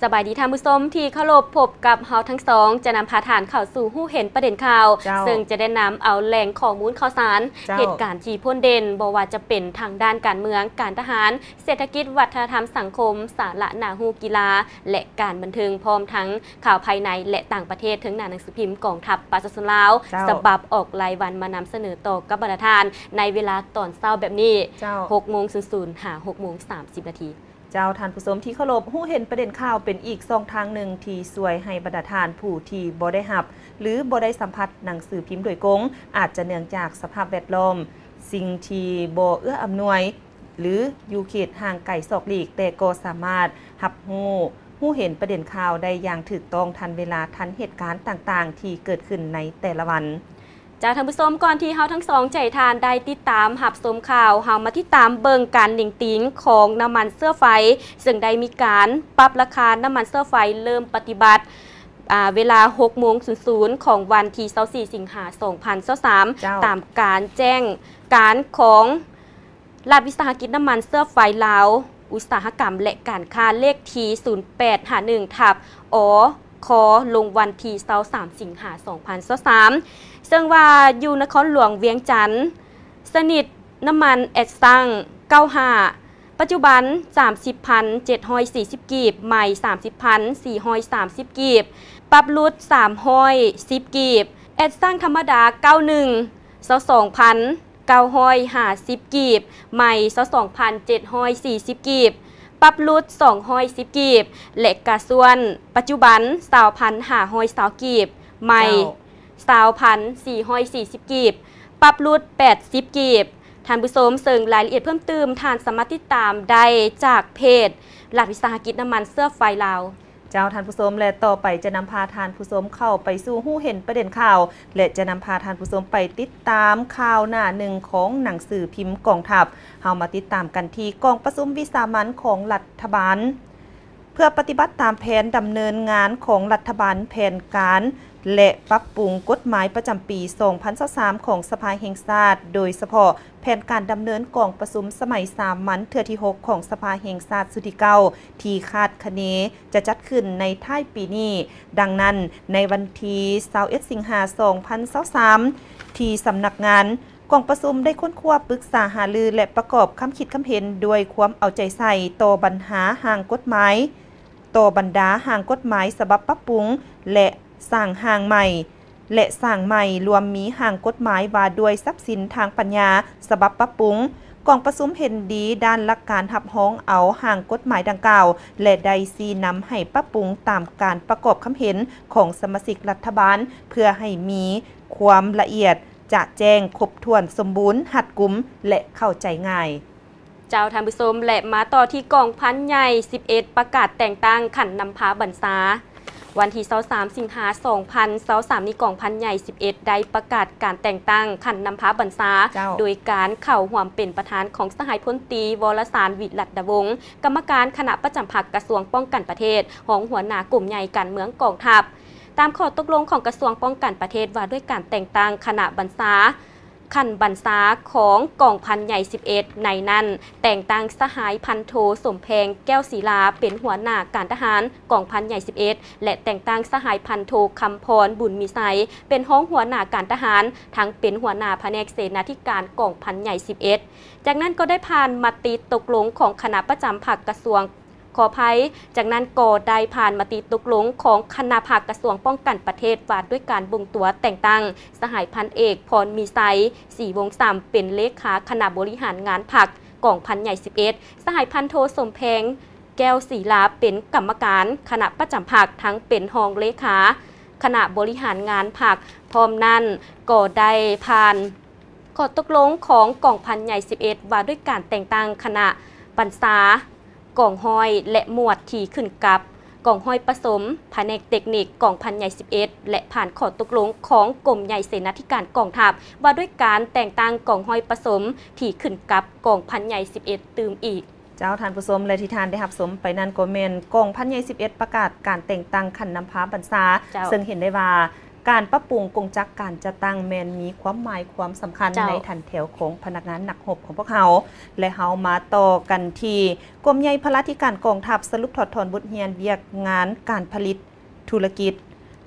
สบายดีท่านผู้ชมที่เคารพพบกับเฮาทั้งสองจะนำพาทานข่าวสู่หู้เห็นประเด็นข่าวซึ่งจะได้นำเอาแหล่งข้อมูลข่าวสารเหตุการณ์ที่พ้นเด่นบ่ว่าจะเป็นทางด้านการเมืองการทหารเศรษฐกิจวัฒนธรรมสังคมสาระนาฮูกีฬาและการบันเทิงพร้อมทั้งข่าวภายในและต่างประเทศถึงหน้าหนังสือพิมพ์กองทัพประชาชนลาวฉบับออกรายวันมานำเสนอต่อกับบรรดาทานในเวลาตอนเช้าแบบนี้ 6:00 หา 6:30 นาทีเจ้าท่านผู้ชมที่เคารพหู้เห็นประเด็นข่าวเป็นอีก2ทางหนึ่งที่ช่วยให้บรรดาทานผู้ที่บ่ได้รับหรือบ่ได้สัมผัสหนังสือพิมพ์โดยกงอาจจะเนื่องจากสภาพแวดล้อมสิ่งที่บ่เอื้ออำนวยหรืออยู่เขตห่างไกลศอกหลีกแต่ก็สามารถรับรู้เห็นประเด็นข่าวได้อย่างถูกต้องทันเวลาทันเหตุการณ์ต่างๆที่เกิดขึ้นในแต่ละวันจากท่านผู้ชมก่อนที่เฮาทั้งสองใจทานได้ติดตามหับชมข่าวเฮามาติดตามเบิ่งการหลิงติงของน้ำมันเสื้อไฟซึ่งได้มีการปรับราคาน้ำมันเสื้อไฟเริ่มปฏิบัติเวลา 6:00 ของวันที่24 สิงหาคม 2023 ตามการแจ้งการของรัฐวิสาหกิจน้ำมันเสื้อไฟลาวอุตสาหกรรมและการค้าเลขที่ 0851/คลงวันที่23 สิงหาคม 2023 ซึ่งว่าอยู่นครหลวงเวียงจันทร์สนิทน้ำมันแอดซัง95ปัจจุบัน 30,740 กีบใหม่ 30,430 กีบปรับลด310 กีบแอดซังธรรมดา91 22,950 กีบใหม่ 22,740 กีบปรับลด210 กีบและกระส่วนปัจจุบัน 20,520 กีบใหม่20,440 กีบปรับลด80 กีบท่านผู้ชมเสริมรายละเอียดเพิ่มเติมทานสามารถติดตามได้จากเพจรัฐวิสาหกิจน้ำมันเสื้อไฟลาวเจ้าท่านผู้ชมและต่อไปจะนำพาท่านผู้ชมเข้าไปสู่หู้เห็นประเด็นข่าวและจะนำพาท่านผู้ชมไปติดตามข่าวหน้าหนึ่งของหนังสือพิมพ์กองทัพเฮามาติดตามกันที่กองประชุมวิสามัญของรัฐบาลเพื่อปฏิบัติตามแผนดำเนินงานของรัฐบาลแผนการและปรับปรุงกฎหมายประจำปี 2023 ของสภาแห่งชาติโดยเฉพาะแผนการดำเนินกองประชุมสมัยสามัญเทื่อที่ 6 ของสภาแห่งชาติสุดที่ 9 ที่คาดคะเนจะจัดขึ้นในท้ายปีนี้ดังนั้นในวันที่21 สิงหาคม 2023 ที่สำนักงานกองประชุมได้ค้นคว้าปรึกษาหารือและประกอบคำคิดคำเห็นด้วยความเอาใจใส่ต่อปัญหาห่างกฎหมายต่อบรรดาห่างกฎหมายฉบับปรับปรุงและสร้างห่างใหม่รวมมีห่างกฎหมายว่าด้วยทรัพย์สินทางปัญญาฉบับปรับปรุงกองประชุมเห็นดีด้านหลักการหับห้องเอาห่างกฎหมายดังกล่าวและได้ชี้นำให้ปรับปรุงตามการประกอบคำเห็นของสมาชิกรัฐบาลเพื่อให้มีความละเอียดจะแจ้งครบถ้วนสมบูรณ์หัดกุมและเข้าใจง่ายเจ้าท่านผู้ชมและมาต่อที่กองพันใหญ่11ประกาศแต่งตั้งขันนำพาบรรษาวันที่23 สิงหาคม 2023 นี้กองพันใหญ่11ได้ประกาศการแต่งตั้งขันนำพาบรรษาโดยการเข้าร่วมเป็นประธานของสหายพลตรีวรสารวิรัตวงศ์กรรมการคณะประจำพรรคกระทรวงป้องกันประเทศของหัวหน้ากลุ่มใหญ่การเมืองกองทัพตามข้อตกลงของกระทรวงป้องกันประเทศว่าด้วยการแต่งตั้งคณะบรรษาขันบรรษาของกองพันใหญ่11ในนั้นแต่งตั้งสหายพันโทสมแพงแก้วศิลาเป็นหัวหน้าการทหารกองพันใหญ่11และแต่งตั้งสหายพันโทคำพรบุญมีไสเป็นห้องหัวหน้าการทหารทั้งเป็นหัวหน้าแผนกเสนาธิการกองพันใหญ่11จากนั้นก็ได้ผ่านมติตกลงของคณะประจำพรรคกระทรวงขออภัยจากนั้นก็ได้ผ่านมติตกลงของคณะภาคกระทรวงป้องกันประเทศว่าด้วยการบ่งตัวแต่งตั้งสหายพันเอกพรมีไสศรีวงศ์สัมเป็นเลขาคณะบริหารงานพรรคกองพันใหญ่11สหายพันโทสมแพงแก้วศิลาเป็นกรรมการคณะประจำพรรคทั้งเป็นรองเลขาคณะบริหารงานพรรคพร้อมนั้นก็ได้ผ่านข้อตกลงของกองพันใหญ่11ว่าด้วยการแต่งตั้งคณะบรรษากองห้อยและหมวดที่ขึ้นกับกองห้อยผสมแผนกเทคนิคกองพันใหญ่11และผ่านข้อตกลงของกรมใหญ่เสนาธิการกองทัพว่าด้วยการแต่งตั้งกองห้อยผสมที่ขึ้นกับกองพันใหญ่11ตื่มอีกเจ้าท่านผู้ชมและที่ทานได้รับสมไปนั้นก็เมนกองพันใหญ่11ประกาศการแต่งตั้งขันนำพาบรรษาซึ่งเห็นได้ว่า การปรับปรุงกงจักรการจัดตั้งแมนมีความหมายความสำคัญในทันแถวของพนักงานหนักหบของพวกเขาและเฮามาต่อกันที่กรมใหญ่พละธิการกองทัพสรุปถอดถอนบทเรียนเวียกงานการผลิตธุรกิจ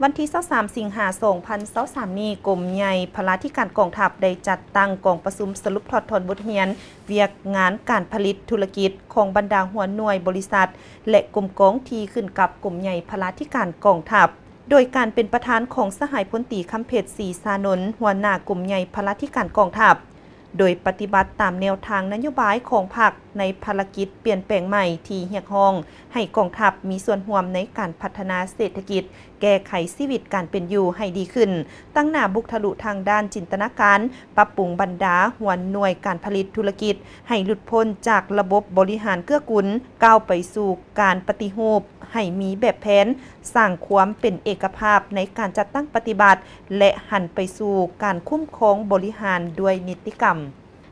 วันที่23สิงหาคม2023นี้กรมใหญ่พละธิการกองทัพได้จัดตั้งกองประชุมสรุปถอดถอนบทเรียนเวียกงานการผลิตธุรกิจของบรรดาหัวหน่วยบริษัทและกรมกองที่ขึ้นกับกรมใหญ่พละธิการกองทัพโดยการเป็นประธานของสหายพลตรีคำเพชรศรีสานนท์หัวหน้ากลุ่มใหญ่พละธิการกองทัพโดยปฏิบัติตามแนวทางนโยบายของพรรคในภารกิจเปลี่ยนแปลงใหม่ที่เรียกร้องให้กองทัพมีส่วนร่วมในการพัฒนาเศรษฐกิจแก้ไขชีวิตการเป็นอยู่ให้ดีขึ้นตั้งหน้าบุกทะลุทางด้านจินตนาการปรับปรุงบรรดาหัวหน่วยการผลิตธุรกิจให้หลุดพ้นจากระบบบริหารเกื้อกูลก้าวไปสู่การปฏิรูปให้มีแบบแผนสร้างความเป็นเอกภาพในการจัดตั้งปฏิบัติและหันไปสู่การคุ้มครองบริหารด้วยนิติกรรม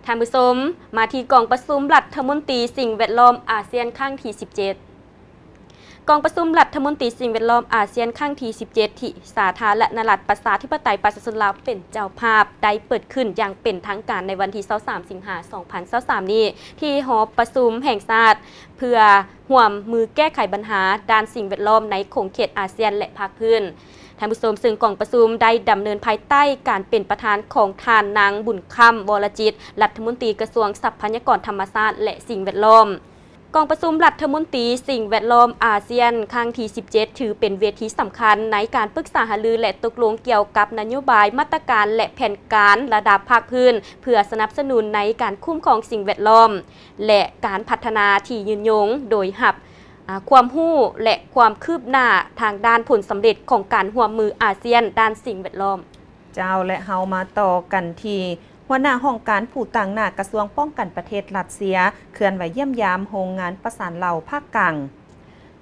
ท่านผู้ชมมาที่กองประชุมรัฐมนตรีสิ่งแวดล้อมอาเซียนครั้งที่17กองประชุมรัฐมนตรีสิ่งแวดล้อมอาเซียนครั้งที่17ที่สาธารณรัฐประชาธิปไตยประชาชนลาวเป็นเจ้าภาพได้เปิดขึ้นอย่างเป็นทางการในวันที่23สิงหาคม2023นี้ที่หอประชุมแห่งชาติเพื่อร่วมมือแก้ไขปัญหาด้านสิ่งแวดล้อมในขงเขตอาเซียนและภาคพื้นท่านผู้ชมซึ่งกองประชุมได้ดำเนินภายใต้การเป็นประธานของท่านนางบุญคำวรจิตรัฐมนตรีกระทรวงทรัพยากรธรรมชาติและสิ่งแวดล้อมกองประชุมรัฐมนตรีสิ่งแวดล้อมอาเซียนครั้งที่17ถือเป็นเวทีสำคัญในการปรึกษาหารือและตกลงเกี่ยวกับนโยบายมาตรการและแผนการระดับภาคพื้นเพื่อสนับสนุนในการคุ้มครองสิ่งแวดล้อมและการพัฒนาที่ยืนยงโดยหับความรู้และความคืบหน้าทางด้านผลสำเร็จของการร่วมมืออาเซียนด้านสิ่งแวดล้อมเจ้าและเฮามาต่อกันที่หัวหน้าห้องการผู้ต่างหน้ากระทรวงป้องกันประเทศรัสเซียเคลื่อนไหวเยี่ยมยามโรงงานประสานเหล่าภาคกลาง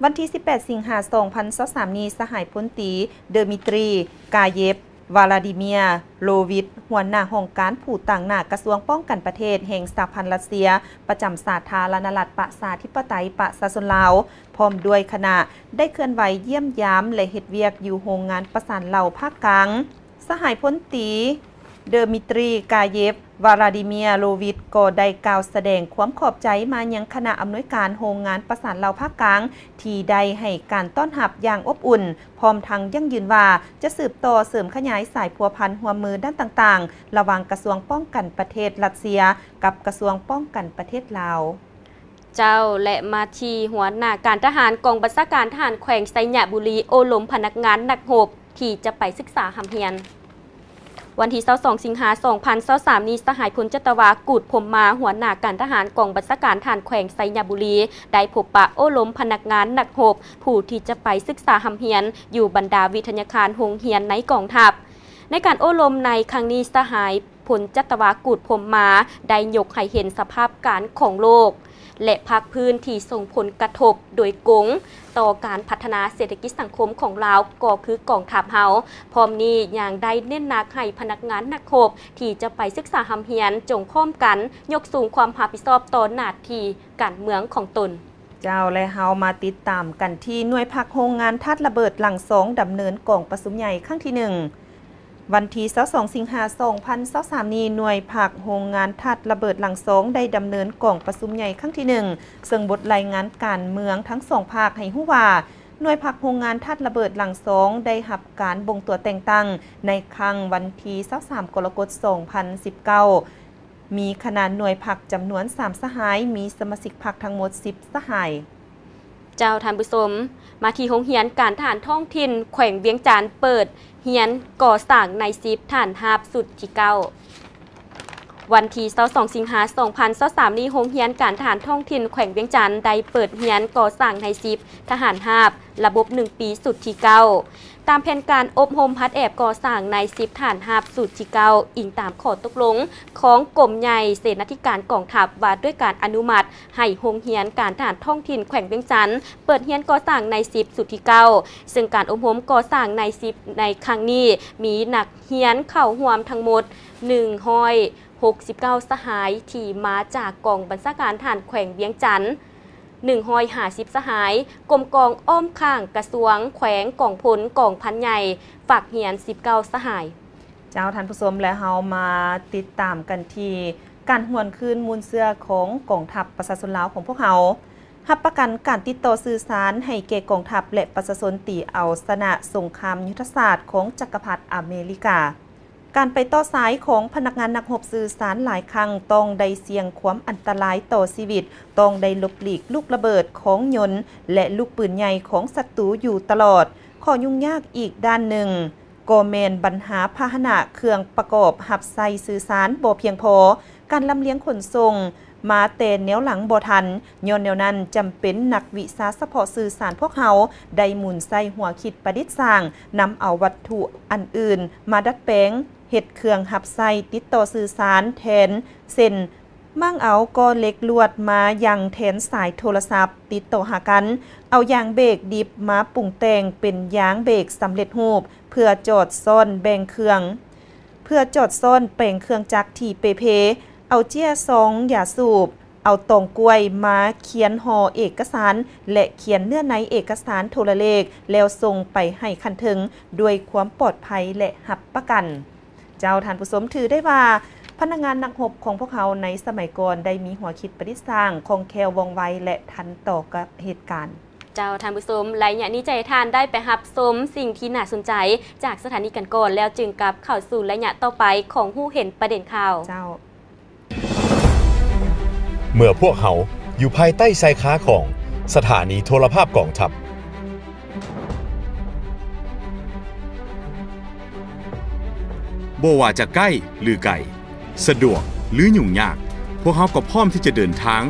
วันที่18สิงหาคม2023นี้สหายพลตรีเดมิตรีกาเยฟวลาดิเมียโลวิชหัวหน้าห้องการผู้ต่างหน้ากระทรวงป้องกันประเทศแห่งสหพันธ์รัสเซียประจำสาธารณรัฐประชาธิปไตยประชาชนลาวพร้อมด้วยคณะได้เคลื่อนไหวเยี่ยมยามและเฮ็ดเวียกอยู่โรงงานประสานเหล่าภาคกลางสหายพลตรีเดมิตรีกาเยฟวลาดิเมียโลวิชก็ได้กล่าวแสดงความขอบใจมายังคณะอำนวยการโรงงานประสานเหล่าภาคกลางที่ได้ให้การต้อนรับอย่างอบอุ่นพร้อมทั้งยั่งยืนว่าจะสืบต่อเสริมขยายสายพัวพันหัวมือด้านต่างๆระหว่างกระทรวงป้องกันประเทศรัสเซียกับกระทรวงป้องกันประเทศลาวเจ้าและมาที่หัวหน้าการทหารกองบัญชาการทหารแขวงไซยบุรีโอลมพนักงานนักรบที่จะไปศึกษาหำเฮียนวันที่22สิงหาคม2023นี้สหายพลจัตวากูดพรมมาหัวหน้าการทหารกองบัญชาการทหารแขวงไซยบุรีได้พบปะโอ้ล้มพนักงานนักรบผู้ที่จะไปศึกษาหำเฮียนอยู่บรรดาวิทยาคารโรงเรียนในกองทัพในการโอ้ล้มในครั้งนี้สหายพลจัตวากูดพรมมาได้ยกให้เห็นสภาพการของโลกและภาคพื้นที่ส่งผลกระทบโดยกงต่อการพัฒนาเศรษฐกิจสังคมของลาวก็คือกองทัพเฮาพร้อมนี้อย่างได้เน้นหนักให้พนักงานนักรบที่จะไปศึกษาหำเฮียนจงพร้อมกันยกสูงความรับผิดชอบต่อหน้าที่การเมืองของตนเจ้าและเฮามาติดตามกันที่หน่วยพักโรงงานทัดระเบิดหลังสองดำเนินกองประชุมใหญ่ครั้งที่1วันที่22สิงหาคม2023นี้หน่วยผักโรงงานทัดระเบิดหลังสองได้ดำเนินกองประชุมใหญ่ครั้งที่1ซึ่งบทรายงานการเมืองทั้งสองภาคให้ฮู้ว่าหน่วยผักโรงงานทัดระเบิดหลังสองได้รับการบ่งตัวแต่งตั้งในครั้งวันที่23กรกฎาคม2019มีขนาดหน่วยผักจำนวน3สหายมีสมาชิกผักทั้งหมด10สหายเจ้าท่านผู้ชมมาที่โรงเรียนการทหารท้องถิ่นแขวงเวียงจันทน์เปิดเรียนก่อสร้างใน10ฐานทัพสุดที่9วันที่22สิงหาคม2023นี้โรงเรียนการทหารท้องถิ่นแขวงเวียงจันทน์ได้เปิดเรียนก่อสร้างใน10ทหารทัพระบบ1ปีสุดที่9ตามแผนการอบรมพัดแอบก่อสร้างใน10ฐานทัพสุดที่9อิงตามข้อตกลงของกรมใหญ่เสนาธิการกองทัพว่าด้วยการอนุมัติให้โรงเรียนการทหารท้องถิ่นแขวงเวียงจันทน์เปิดเรียนก่อสร้างใน10สุดที่9ซึ่งการอบรมก่อสร้างใน10ในครั้งนี้มีนักเรียนเข้าร่วมทั้งหมด169สหายที่มาจากกองบัญชาการทหารแขวงเวียงจันทน์ 150 สหายกรมกองอ้อมข้างกระทรวงแขวงกองพลกองพันใหญ่ฝากเหียน19 สหายเจ้าท่านผู้ชมและเฮามาติดตามกันที่การหวนคืนมูลเสื้อของกองทัพประชาชนลาวของพวกเฮารับประกันการติดต่อสื่อสารให้แก่กองทัพและประชาชนตีเอาชนะสงครามยุทธศาสตร์ของจักรพรรดิอเมริกาการไปต่อสายของพนักงานนักรบสื่อสารหลายครั้งต้องได้เสี่ยงความอันตรายต่อชีวิตต้องได้หลบหลีกลูกระเบิดของยนต์และลูกปืนใหญ่ของศัตรูอยู่ตลอดข้อยุ่งยากอีกด้านหนึ่งก็แม่นปัญหาพาหนะเครื่องประกอบหับใส่สื่อสารบ่เพียงพอการลำเลียงขนส่งมาแต่แนวหลังบ่ทันย้อนแนวนั้นจำเป็นนักวิชาเฉพาะสื่อสารพวกเขาได้หมุนใส่หัวคิดประดิษฐ์สร้างนำเอาวัตถุอันอื่นมาดัดแปลงเฮ็ดเครื่องหับใส่ติดต่อสื่อสารแทนเส้นมั่งเอาก็เล็กลวดมายังแทนสายโทรศัพท์ติดต่อหากันเอายางเบรกดิบมาปรุงแต่งเป็นยางเบรกสำเร็จรูปเพื่อจอดซ่อนแบ่งเครื่องเพื่อจอดซ่อนแปลงเครื่องจักรที่เปเอาเจี้ยซองยาสูบเอาตองกล้วยมาเขียนห่อเอกสารและเขียนเนื้อในเอกสารโทรเลขแล้วส่งไปให้คันถึงด้วยความปลอดภัยและหับประกันเจ้าท่านผู้ชมถือได้ว่าพนักงานนักรบของพวกเขาในสมัยก่อนได้มีหัวคิดประดิษฐ์สร้างคล่องแคล่วว่องไวและทันต่อกับเหตุการณ์เจ้าท่านผู้ชมหลายอย่างนี้ใจทานได้ไปรับชมสิ่งที่น่าสนใจจากสถานีกันก่อนแล้วจึงกับเข้าสู่ระยะต่อไปของผู้เห็นประเด็นข่าวเจ้าเมื่อพวกเขาอยู่ภายใต้ชายคาของสถานีโทรภาพกองทัพบ่ว่าจะใกล้หรือไกลสะดวกหรือยุ่งยากพวกเขาก็พร้อมที่จะเดินทาง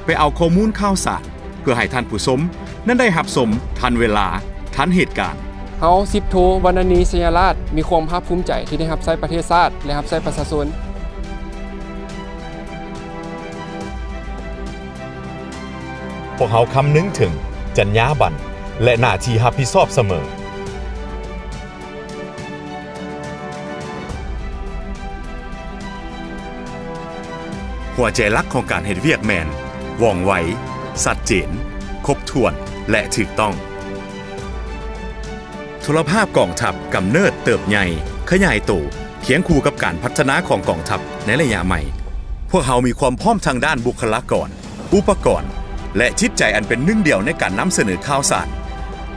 ไปเอาข้อมูลข่าวสารเพื่อให้ท่านผู้ชมนั้นได้รับชมทันเวลาทันเหตุการณ์เฮา10 โทวรรณณีสยราชมีความภาคภูมิใจที่ได้รับใช้ประเทศชาติและรับใช้ประชาชนพวกเขาคำนึงถึงจรรยาบรรณและหน้าที่รับผิดชอบเสมอหัวใจหลักของการเฮ็ดเวียกแม่นว่องไวชัดเจนครบถ้วนและถูกต้องโทรภาพกองทัพกำเนิดเติบใหญ่ขยายโตเคียงคู่กับการพัฒนาของกองทัพในระยะใหม่พวกเขามีความพร้อมทางด้านบุคลากรอุปกรณ์และจิตใจอันเป็นหนึ่งเดียวในการนำเสนอข่าวสาร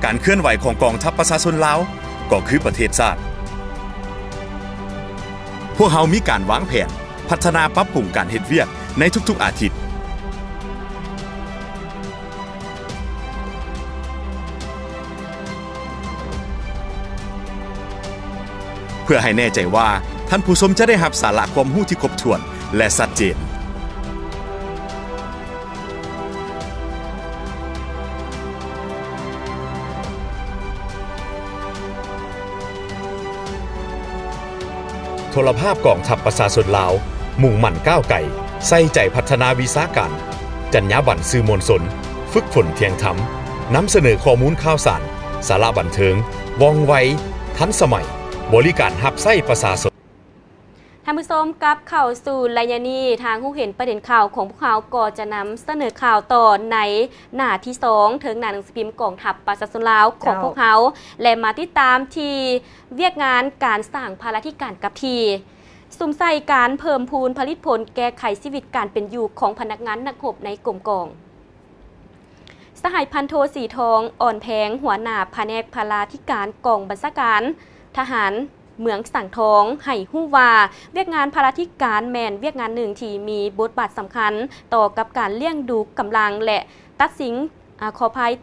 การเคลื่อนไหวของกองทัพประชาชนลาวก็คือประเทศชาติพวกเขามีการวางแผนพัฒนาปรับปรุงการเฮ็ดเวียกในทุกๆอาทิตย์เพื่อให้แน่ใจว่าท่านผู้ชมจะได้รับสาระความรู้ที่ครบถ้วนและชัดเจนโทรภาพกองทัพประชาชนลาวมุ่งมั่นก้าวไกลใส่ใจพัฒนาวิชาการจรรยาบรรณสื่อมวลชนฝึกฝนเที่ยงธรรมนำเสนอข้อมูลข่าวสารสาระบันเทิงว่องไวทันสมัยบริการรับใช้ประชาชนท่านผู้ชมกับเข้าสู่รายนี้ทางผู้เห็นประเด็นข่าวของพวกเขาก็จะนำเสนอข่าวต่อในหน้าที่2ถึงหน้าหนังสือพิมพ์กองทัพประชาชนลาวของพวกเขาและมาติดตามที่เวียกงานการสร้างภารกิจการกับทีสุ่มใส่การเพิ่มพูนผลิตผลแก้ไขชีวิตการเป็นอยู่ของพนักงานนักรบในกรมกองสหายพันโทสีทองอ่อนแพงหัวหน้าแผนกพลาธิการกองบัญชาการทหารเมืองสังทองให้ฮู้ว่าเวียกงานพลาธิการแมนเวียกงานหนึ่งที่มีบทบาทสำคัญต่อกับการเลี้ยงดูกำลังและตัดสิน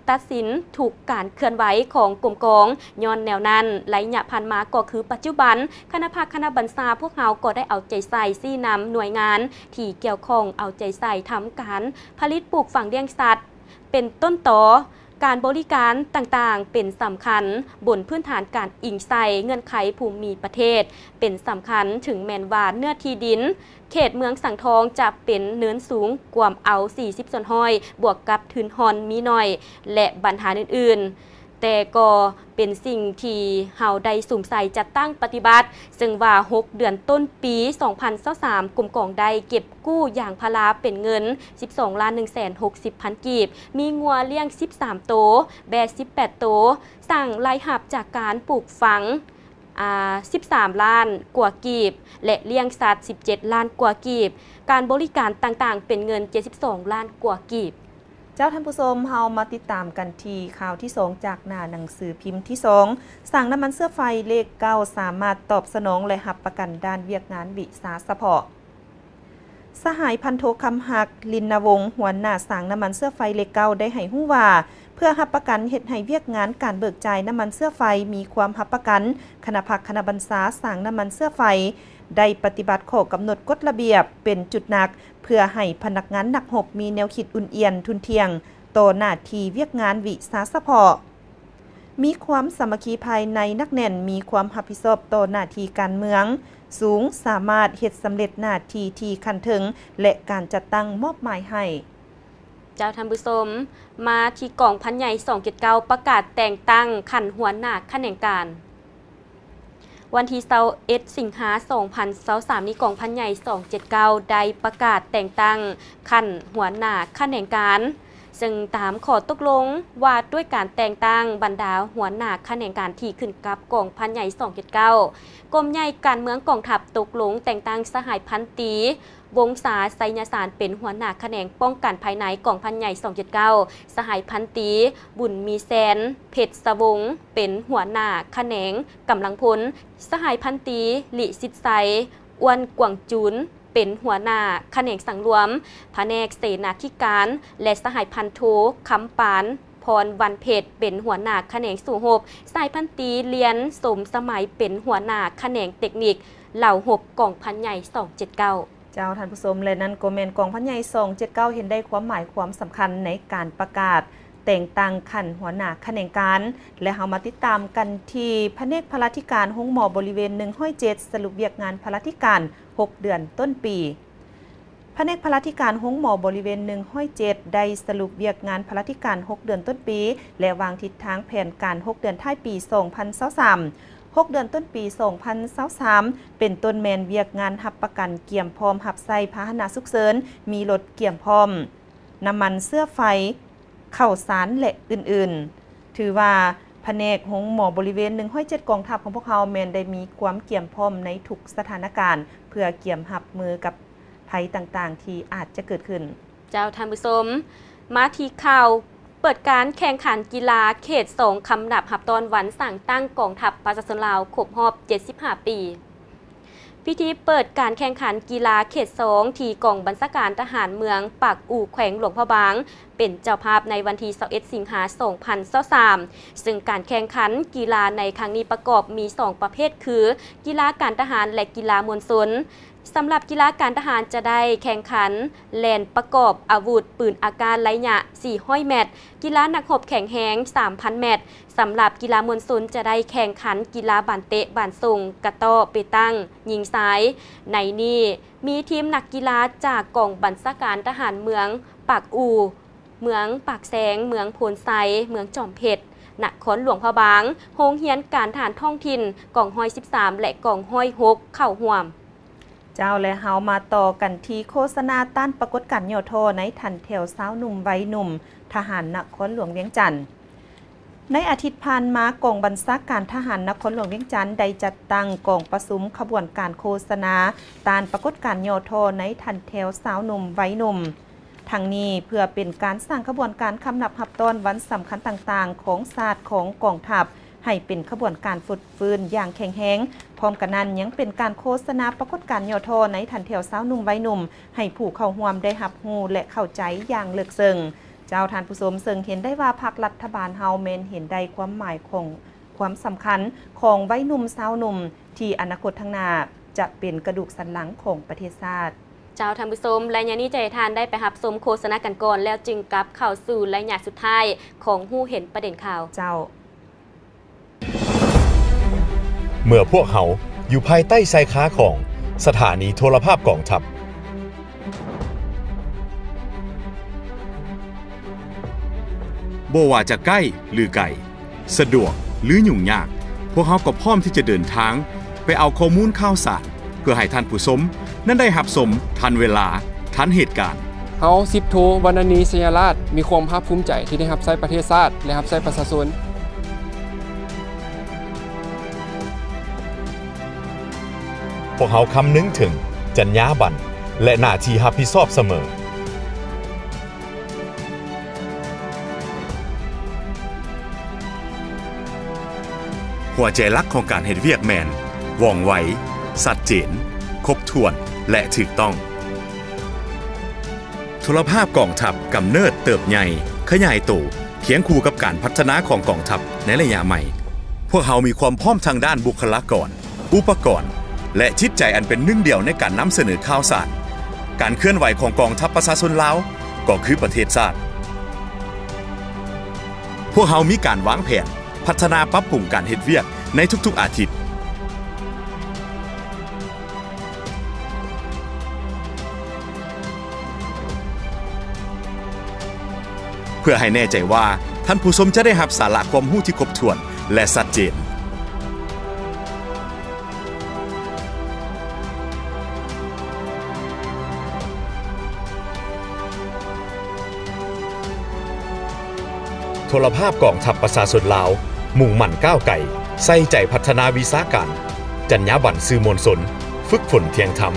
ตัดสินถูกการเคลื่อนไหวของกรมกองย้อนแนวนั้นไหลหยะพันมาก็คือปัจจุบันคณะภาคคณะบัญชาพวกเขาก็ได้เอาใจใส่ซี่นำหน่วยงานที่เกี่ยวข้องเอาใจใส่ทำการผลิตปลูกฝังเลี้ยงสัตว์เป็นต้นต่อการบริการต่างๆเป็นสำคัญบนพื้นฐานการอิงใส่เงื่อนไขภูมิประเทศเป็นสำคัญถึงแมนว่าเนื้อที่ดินเขตเมืองสังทองจะเป็นเนินสูงกว่าเอา40 ส่วนห้อยบวกกับทุนฮอนมีน้อยและปัญหาอื่นๆ แต่ก็เป็นสิ่งที่เฮาได้สุ่มใส่จัดตั้งปฏิบัติซึ่งว่า6เดือนต้นปี 2023 กลุ่มกองได้เก็บกู้อย่างพาราเป็นเงิน 12,160,000 กีบมีงัวเลี้ยง 13 โตวแบะ 18 โตวสั่งรายหับจากการปลูกฝัง13 ล้านกว่ากีบและเลี้ยงสัตว์ 17 ล้านกว่ากีบการบริการต่างๆเป็นเงิน 72 ล้านกว่ากีบเจ้าท่านผู้ชมเฮามาติดตามกันที่ข่าวที่2จากหน้าหนังสือพิมพ์ที่2สั่งน้ำมันเสื้อไฟเลข9สามารถตอบสนองและรับประกันด้านเวียกงานวิสาสะเพาะสหายพันโทคำหักลินนวงศ์หัวหน้าสั่งน้ำมันเสื้อไฟเลข9ได้ให้ฮู้ว่าเพื่อรับประกันเฮ็ดให้เวียกงานการเบิกจ่ายน้ำมันเสื้อไฟมีความรับประกันคณะพักคณะบรรษาสั่งน้ำมันเสื้อไฟได้ปฏิบัติข้อกำหนดกฎระเบียบเป็นจุดหนักเพื่อให้พนักงานหนักหบมีแนวคิดอุ่นเอียนทุนเทียงต่อหน้าที่เวียกงานวิสาสะเพาะมีความสามัคคีภายในนักแน่นมีความรับผิดชอบต่อหน้าที่การเมืองสูงสามารถเฮ็ดสำเร็จหน้าที่ที่คันถึงและการจัดตั้งมอบหมายให้เจ้าท่านผู้ชมมาที่กองพันใหญ่279ประกาศแต่งตั้งขันหัวหน้าแขนงการวันที่21สิงหาคม 2023นี้กองพันใหญ่279ได้ประกาศแต่งตั้งขันหัวหน้าแขนงการซึ่งตามข้อตกลงว่าด้วยการแต่งตั้งบรรดาหัวหน้าแขนงการที่ขึ้นกับกองพันใหญ่279กรมใหญ่การเมืองกองทัพตกลงแต่งตั้งสหายพันตีวงศาไสยสารเป็นหัวหน้าแขนงป้องกันภายในกองพันใหญ่279สหายพันตีบุญมีแสนเพชรสวงเป็นหัวหน้าแขนงกำลังพลสหายพันตีหลิสิทธิ์ไสอ้วนกวางจุนเป็นหัวหน้าแขนงสังรวมแผนกเสนาธิการและสหายพันโทคำปานพรวันเพชรเป็นหัวหน้าแขนงสู่หบสายพันตีเลียนสมสมัยเป็นหัวหน้าแขนงเทคนิคเหล่าหบกองพันใหญ่279เจ้าท่านผู้ชมและนั้นก็แม่นกองพันใหญ่279เห็นได้ความหมายความสำคัญในการประกาศแต่งตั้งขันหัวหน้าแขนงการและเฮามาติดตามกันที่แผนกพลาธิการห้องหมอบริเวณ107สรุปเวียกงานพลาธิการ6เดือนต้นปีแผนกพลาธิการห้องหมอบริเวณ107ได้สรุปเวียกงานพลาธิการ6เดือนต้นปีและวางทิศทางแผนการ6เดือนท้ายปี2023 6เดือนต้นปี2023เป็นต้นแมนเวียกงานรับประกันเกี่ยมพร้อมรับใส่พาหนะฉุกเฉินมีรถเกี่ยมพร้อมน้ำมันเสื้อไฟข้าวสารและอื่นๆถือว่าแผนกหงหมอบริเวณ107กองทัพของพวกเขาแมนได้มีความเกี่ยมพร้อมในทุกสถานการณ์เพื่อเกี่ยมรับมือกับภัยต่างๆที่อาจจะเกิดขึ้นเจ้าท่านผู้ชมมาที่ข่าวเปิดการแข่งขันกีฬาเขต2คำนับหับตอนวันสั่งตั้งกองทัพประชาชนลาวครบรอบ75ปีพิธีเปิดการแข่งขันกีฬาเขต2ที่กองบัญชาการทหารเมืองปากอู่แขวงหลวงพระบางเป็นเจ้าภาพในวันที่21สิงหาคม 2023ซึ่งการแข่งขันกีฬาในครั้งนี้ประกอบมี2ประเภทคือกีฬาการทหารและกีฬามวลชนสำหรับกีฬาการทหารจะได้แข่งขันแล่นประกอบอาวุธปืนอากาศระยะ400 เมตรกีฬานักรบแข่งแหง 3,000 เมตรสำหรับกีฬามวลชนจะได้แข่งขันกีฬาบานเตะบานส่งกระต้อเปตั้งยิงซ้ายในนี้มีทีมนักกีฬาจากกองบัญชาการทหารเมืองปากอู่เมืองปากแสงเมืองโพนไซเมืองจอมเพชรนครหลวงพระบางโรงเรียนการทหารท้องถิ่นกองห้อย13และกองห้อย6เข้าร่วมเจ้าและเฮามาต่อกันที่โฆษณาต้านปรากฏการณ์ย่อท้อในทันแถวสาวหนุ่มวัยหนุ่มทหารนครหลวงเวียงจันทน์ในอาทิตย์ผ่านมากองบัญชาการทหารนครหลวงเวียงจันทน์ได้จัดตั้งกองประชุมขบวนการโฆษณาต้านปรากฏการณ์ย่อท้อในทันแถวสาวหนุ่มวัยหนุ่มทั้งนี้เพื่อเป็นการสร้างขบวนการคำนับหับตอนวันสำคัญต่างๆของศาสตร์ของกองทัพให้เป็นขบวนการฝึกฟื้นอย่างแข็งแรงพร้อมกันนั้นยังเป็นการโฆษณาปรากฏการณ์ย่อท้อในทันแถวสาวหนุ่มวัยหนุ่มให้ผู้เข้าร่วมได้รับรู้และเข้าใจอย่างลึกซึ้งเจ้าท่านผู้ชมซึ่งเห็นได้ว่าพรรครัฐบาลเฮาแม่นเห็นได้ความหมายของความสำคัญของวัยหนุ่มสาวหนุ่มที่อนาคตข้างหน้าจะเป็นกระดูกสันหลังของประเทศชาติเจ้าท่านผู้ชมและยานี้ใจทานได้ไปรับชมโฆษณากันก่อนแล้วจึงกลับเข้าสู่รายงานสุดท้ายของฮู้เห็นประเด็นข่าวเจ้าเมื่อพวกเขาอยู่ภายใต้ชายคาของสถานีโทรภาพกองทัพบ่ว่าจะใกล้หรือไกล สะดวกหรือยุ่งยากพวกเขาก็พร้อมที่จะเดินทางไปเอาข้อมูลข่าวสารเพื่อให้ท่านผู้ชมนั้นได้รับชมทันเวลาทันเหตุการณ์เฮา10 โทวรรณณีสยาราชมีความภาคภูมิใจที่ได้รับใช้ประเทศชาติและรับใช้ประชาชนพวกเขาคำนึงถึงจรรยาบรรณและหน้าที่รับผิดชอบเสมอหัวใจหลักของการเฮ็ดเวียกแมนว่องไวชัดเจนครบถ้วนและถูกต้องโทรภาพกองทัพกำเนิดเติบใหญ่ขยายตัวเคียงคู่กับการพัฒนาของกองทัพในระยะใหม่พวกเขามีความพร้อมทางด้านบุคลากรอุปกรณ์และจิตใจอันเป็นหนึ่งเดียวในการนำเสนอข่าวสารการเคลื่อนไหวของกองทัพประชาชนลาวก็คือประเทศชาติพวกเขามีการวางแผนพัฒนาปรับปรุงการเฮ็ดเวียกในทุกๆอาทิตย์เพื่อให้แน่ใจว่าท่านผู้ชมจะได้รับสาระความรู้ที่ครบถ้วนและชัดเจนโทรภาพกองทัพประชาชนลาวมุ่งมั่นก้าวไกลใส่ใจพัฒนาวิชาการจรรยาบรรณสื่อมวลชนฝึกฝนเที่ยงธรรม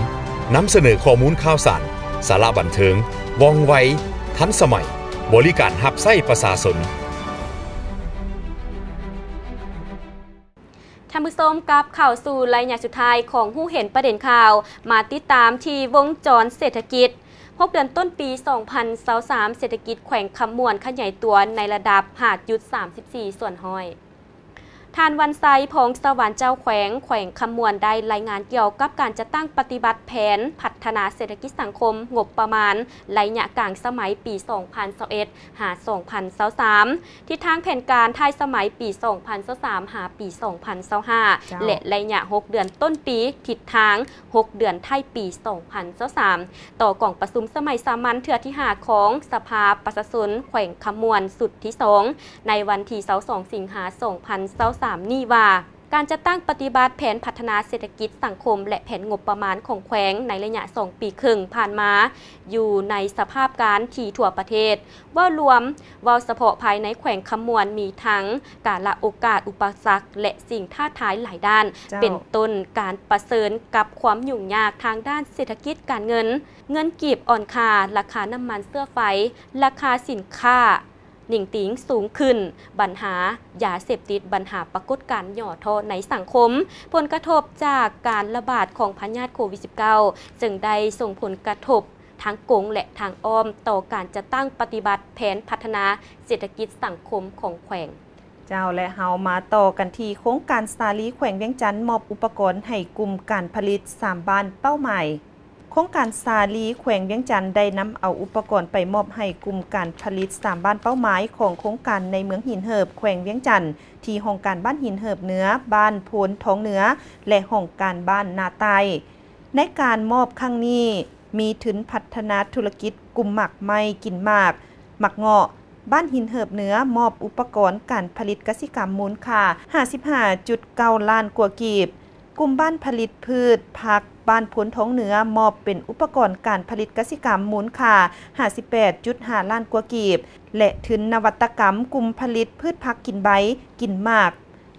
นำเสนอข้อมูลข่าวสารสาระบันเทิงว่องไวทันสมัยบริการรับใช้ประชาชนท่านผู้ชมกับข่าวสู่รายงานสุดท้ายของผู้เห็นประเด็นข่าวมาติดตามที่วงจรเศรษฐกิจ6 เดือนต้นปี 2023 เศรษฐกิจแขวงคำมวนขยายตัวในระดับ 5.34 ส่วนห้อยทานวันไซพงสวรรค์เจ้าแขวงคำมวนได้รายงานเกี่ยวกับการจะตั้งปฏิบัติแผนพัฒนาเศรษฐกิจสังคมงบประมาณระยะกลางสมัยปี 2021 หา 2023 ที่ทางแผนการท้ายสมัยปี 2023 หา ปี 2025 และระยะ 6 เดือนต้นปีทิศทาง 6 เดือนท้ายปี 2023 ต่อกล่องประชุมสมัยสามัญเทื่อที่ 5 ของสภาประชาชนแขวงคำมวนสุดที่ 2 ในวันที่ 22 สิงหาคม 2023 นี่ว่าการจะตั้งปฏิบัติแผนพัฒนาเศรษฐกิจสังคมและแผนงบประมาณของแขวงในระยะ 2 ปีครึ่งผ่านมาอยู่ในสภาพการที่ทั่วประเทศว่ารวมว่าเฉพาะภายในแขวงคำมวนมีทั้งการละโอกาสอุปสรรคและสิ่งท้าทายหลายด้านเป็นต้นการประเสริญกับความยุ่งยากทางด้านเศรษฐกิจการเงินกีบอ่อนค่าราคาน้ำมันเสื้อไฟราคาสินค้าหนิ่งติงสูงขึ้นปัญหายาเสพติดปัญหาปรากฏการณ์หย่อท้อในสังคมผลกระทบจากการระบาดของพยาธิโควิด -19 จึงได้ส่งผลกระทบทางกงและทางอ้อมต่อการจะตั้งปฏิบัติแผนพัฒนาเศรษฐกิจสังคมของแขวงเจ้าและเฮามาต่อกันที่โครงการสาลีแขวงเวียงจันทน์มอบอุปกรณ์ให้กลุ่มการผลิต3บ้านเป้าหมายโครงการสาลีแขวงเวียงจันทน์ได้นำเอาอุปกรณ์ไปมอบให้กลุ่มการผลิต3บ้านเป้าหมายของโครงการในเมืองหินเหิบแขวงเวียงจันทน์ที่โครงการบ้านหินเหิบเหนือบ้านโพนท้องเหนือและโครงการบ้านนาไตในการมอบครั้งนี้มีถึงพัฒนาธุรกิจกลุ่มหมักไม้กินหมากหมักเงาะบ้านหินเหิบเหนือมอบอุปกรณ์การผลิตกสิกรรมมูลค่า 55.9 ล้านกว่ากีบกลุ่มบ้านผลิตพืชผักบ้านพ้นท้องเหนือมอบเป็นอุปกรณ์การผลิตกสิกรรมมูลค่า 58.5 ล้านกว่ากีบและถึงนวัตกรรมกลุ่มผลิตพืชผักกินใบกินหมาก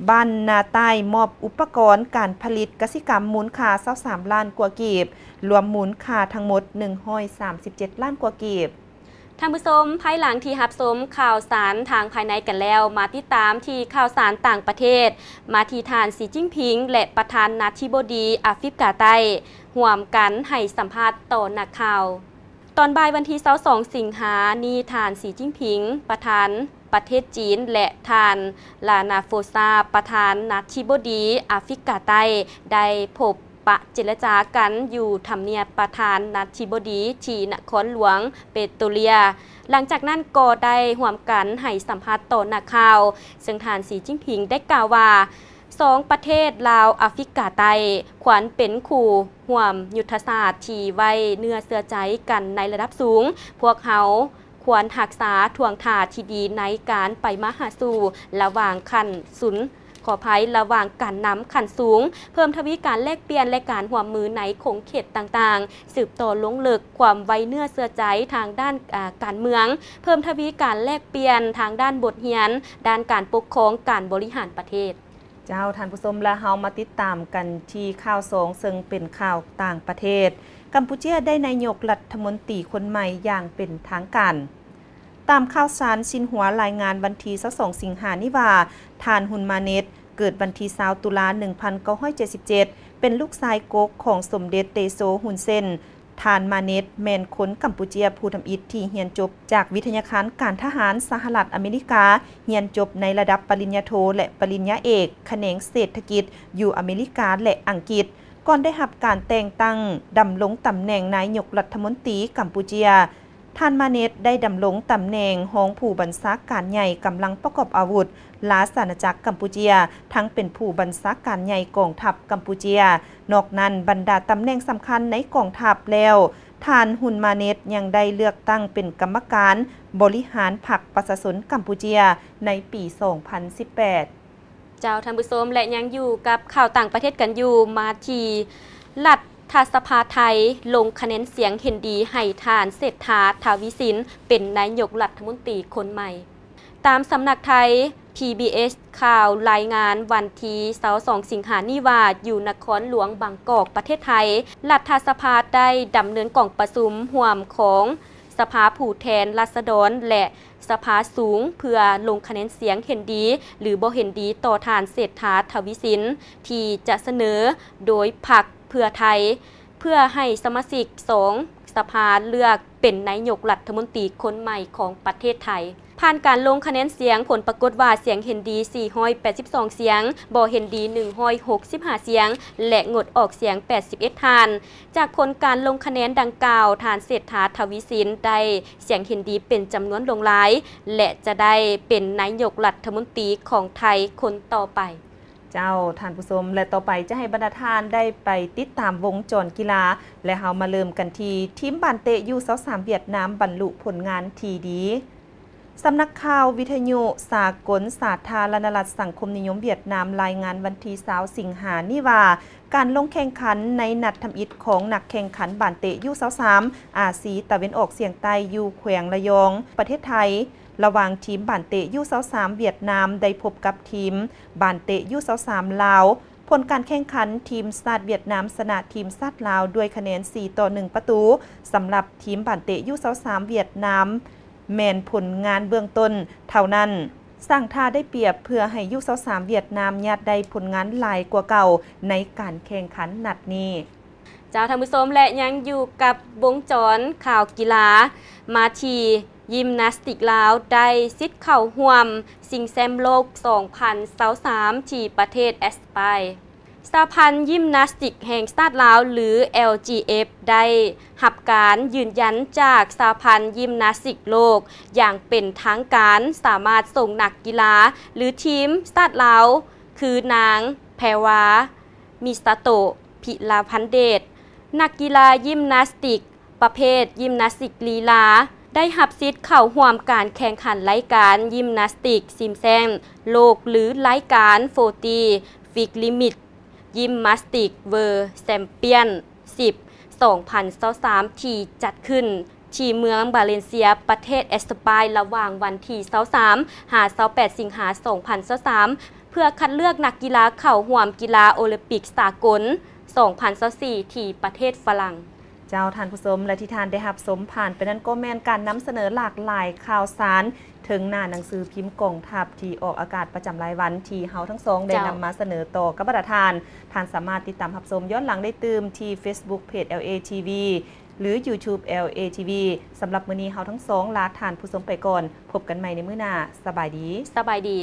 บ้านนาใต้มอบอุปกรณ์การผลิตกสิกรรมมูลค่า 23 ล้านกว่ากีบรวมมูลค่าทั้งหมด137 ล้านกว่ากีบท่านผู้ชมภายหลังที่รับชมข่าวสารทางภายในกันแล้วมาติดตามที่ข่าวสารต่างประเทศมาที่ทานสีจิ้งผิงและประธานาธิบดีแอฟริกาใต้ร่วมกันให้สัมภาษณ์ต่อนักข่าวตอนบ่ายวันที่22 สิงหาคมนี้ทานสีจิ้งผิงประธานประเทศจีนและทานลานาโฟซาประธานาธิบดีแอฟริกาใต้ได้พบปะเจรจากันอยู่ทำเนียบประธานนาธิบดีที่นครหลวงเปโตรเลียหลังจากนั้นก็ได้ร่วมกันให้สัมภาษณ์ต่อนักข่าวซึ่งทานสีจิ้งผิงได้กล่าวว่า2 ประเทศลาวแอฟริกาใต้ควรเป็นคู่ร่วมยุทธศาสตร์ที่ไว้เนื้อเชื่อใจกันในระดับสูงพวกเขา ควรรักษาท่วงท่าที่ดีในการไปมาหาสู่ระหว่างขั้นศูนย์ขออภัยระหว่างการนำขั้นสูงเพิ่มทวีการแลกเปลี่ยนและการร่วมมือในขงเขตต่างๆสืบต่อลงลึกความไว้เนื้อเชื่อใจทางด้านการเมืองเพิ่มทวีการแลกเปลี่ยนทางด้านบทเรียนด้านการปกครองการบริหารประเทศเจ้าท่านผู้ชมและเฮามาติดตามกันที่ข่าวสองซึ่งเป็นข่าวต่างประเทศกัมพูชาได้นายกรัฐมนตรีคนใหม่อย่างเป็นทางการตามข่าวสารชินหัวรายงานวันที่22สิงหาคมว่าทานฮุนมาเนตเกิดวันที่20ตุลา1977เป็นลูกชายกกของสมเด็จเตโซฮุนเซนทานมาเนตแมนคนกัมพูชาผู้ทำอิฐที่เรียนจบจากวิทยาคารการทหารสหรัฐอเมริกาเรียนจบในระดับปริญญาโทและปริญญาเอกแขนงเศรษฐกิจอยู่อเมริกาและอังกฤษก่อนได้รับการแต่งตั้งดำรงตำแหน่งนายกรัฐมนตรีกัมพูชาท่านมาเนตได้ดำรงตำแหน่งรองผู้บัญชาการใหญ่กำลังประกอบอาวุธราชอาณาจักรกัมพูชาทั้งเป็นผู้บัญชาการใหญ่กองทัพกัมพูชานอกนั้นบรรดาตำแหน่งสำคัญในกองทัพแล้วท่านฮุนมาเนตยังได้เลือกตั้งเป็นกรรมการบริหารพรรคประชาชนกัมพูชาในปี 2018 เจ้าท่านผู้ชมและยังอยู่กับข่าวต่างประเทศกันอยู่มาที่รัฐสภาไทยลงคะแนนเสียงเห็นดีให้ทานเศรษฐา ทวีสินเป็นนายกรัฐมนตรีคนใหม่ตามสำนักไทย PBS ข่าวรายงานวันที่22สิงหาคมนี้ว่าอยู่นครหลวงบางกอกประเทศไทยรัฐสภาได้ดำเนินกล่องประชุมร่วมของสภาผู้แทนราษฎรและสภาสูงเพื่อลงคะแนนเสียงเห็นดีหรือบ่เห็นดีต่อทานเศรษฐา ทวีสินที่จะเสนอโดยพรรคเพื่อไทยเพื่อให้สมาชิก2สภาเลือกเป็นนายกรัฐมนตรีคนใหม่ของประเทศไทยผ่านการลงคะแนนเสียงผลปรากฏว่าเสียงเห็นดี482เสียงบ่เห็นดี165เสียงและงดออกเสียง81ท่านจากผลการลงคะแนนดังกล่าวทานเศรษฐา ทวีสินได้เสียงเห็นดีเป็นจำนวนลงหลายและจะได้เป็นนายกรัฐมนตรีของไทยคนต่อไปเจ้าท่านผู้ชมและต่อไปจะให้บรรดาท่านได้ไปติดตามวงจรกีฬาและเฮามาเริ่มกันที่ทีมบานเตะยู23เวียดนามบรรลุผลงานที่ดีสำนักข่าววิทยุสากลสาธารณรัฐสังคมนิยมเวียดนามรายงานวันที่20สิงหาคมนี้ว่าการลงแข่งขันในนัดทำอิฐของนักแข่งขันบานเตะยู23อาซีตะวันออกเฉียงใต้อยู่แขวงระยองประเทศไทยระหว่างทีมบานเตะยู23เวียดนามได้พบกับทีมบานเตะยู23ลาวผลการแข่งขันทีมชาติเวียดนามชนะทีมชาติลาวด้วยคะแนน4-1ประตูสำหรับทีมบานเตะยู23เวียดนามแมนผลงานเบื้องต้นเท่านั้นสร้างท่าได้เปรียบเพื่อให้ยู23เวียดนามญาติได้ผลงานหลายกว่าเก่าในการแข่งขันนัดนี้เจ้าท่านผู้ชมและยังอยู่กับวงจรข่าวกีฬามาที่ยิมนาสติกลาวได้ซิดเข่าห่วมชิงแชมป์โลก2023ที่ประเทศแอสไปสหพันธ์ยิมนาสติกแห่งชาติลาวหรือ LGF ได้รับการยืนยันจากสหพันธ์ยิมนาสติกโลกอย่างเป็นทางการสามารถส่งนักกีฬาหรือทีมชาติลาวคือนางแพรวามิสโตะพิลาพันเดชนักกีฬายิมนาสติกประเภทยิมนาสติกลีลาได้รับสิทธิ์เข้าร่วมการแข่งขันรายการยิมนาสติกซิมแซมโลกหรือรายการ40ฟิกลิมิตยิมนาสติกเวอร์แชมเปี้ยน10 2023ที่จัดขึ้นที่เมืองบาเลนเซียประเทศแอสเปนระหว่างวันที่23 28 สิงหาคม 2023เพื่อคัดเลือกนักกีฬาเข้าร่วมกีฬาโอลิมปิกสากล2024ที่ประเทศฝรั่งเจ้าท่านผู้ชมและที่ท่านได้รับชมผ่านไปนั้นก็แม่นการนำเสนอหลากหลายข่าวสารถึงหน้าหนังสือพิมพ์กองทัพที่ออกอากาศประจำรายวันที่เฮาทั้งสองได้นำมาเสนอต่อกับบรรดาท่านสามารถติดตามรับชมย้อนหลังได้ตื่มที่ Facebook Page LATV หรือ YouTube LATV สำหรับมื้อนี้เฮาทั้งสองลาท่านผู้ชมไปก่อนพบกันใหม่ในมื้อหน้าสบายดี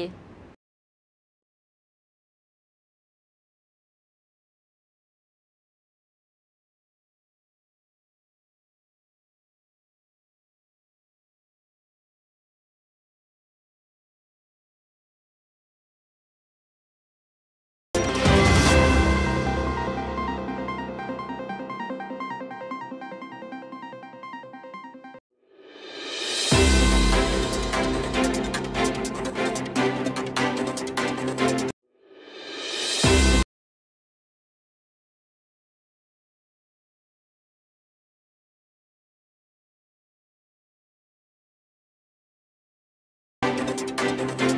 ค่ะ